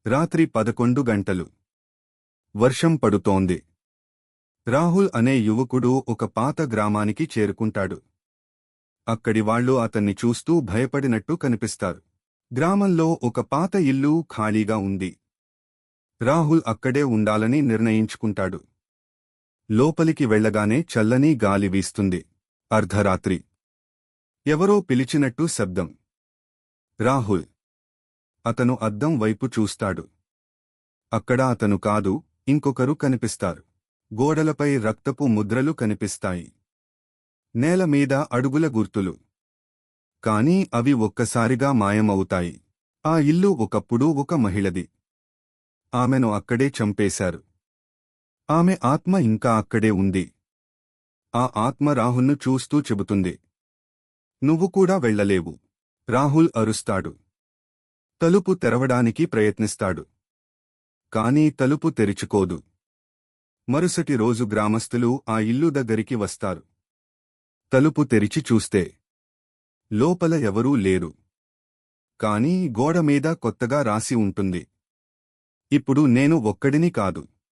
రాత్రి 11 గంటలు. వర్షం పడుతోంది. రాహుల్ అనే యువకుడు ఒక పాత గ్రామానికి చేరుకుంటాడు. అక్కడి వాళ్ళు అతన్ని చూస్తూ భయపడినట్టు కనిపిస్తారు. గ్రామంలో ఒక పాత ఇల్లు ఖాళీగా ఉంది. రాహుల్ అక్కడే ఉండాలని నిర్ణయించుకుంటాడు. లోపలికి వెళ్లగానే చల్లని గాలి వీస్తుంది. అర్ధరాత్రి. ఎవరో పిలిచినట్టు శబ్దం. రాహుల్. అతను అద్దం వైపు చూస్తాడు. అక్కడ అతను కాదు, ఇంకొకరు కనిపిస్తారు. గోడలపై రక్తపు ముద్రలు కనిపిస్తాయి. నేల మీద అడుగుల గుర్తులు. కానీ అవి ఒక్కసారిగా మాయమవుతాయి. ఆ ఇల్లు ఒకప్పుడు ఒక మహిళది. ఆమెను అక్కడే చంపేశారు. ఆమె ఆత్మ ఇంకా అక్కడే ఉంది. ఆ ఆత్మ రాహుల్ను చూస్తూ చెబుతుంది, నువ్వు కూడా వెళ్ళలేవు. రాహుల్ అరుస్తాడు. తలుపు తెరవడానికి ప్రయత్నిస్తాడు. కానీ తలుపు తెరుచుకోదు. మరుసటి రోజు గ్రామస్తులు ఆ ఇల్లు దగ్గరికి వస్తారు. తలుపు తెరిచి చూస్తే లోపల ఎవరూ లేరు. కానీ గోడమీద కొత్తగా రాసి ఉంటుంది, ఇప్పుడు నేను ఒక్కడిని కాదు.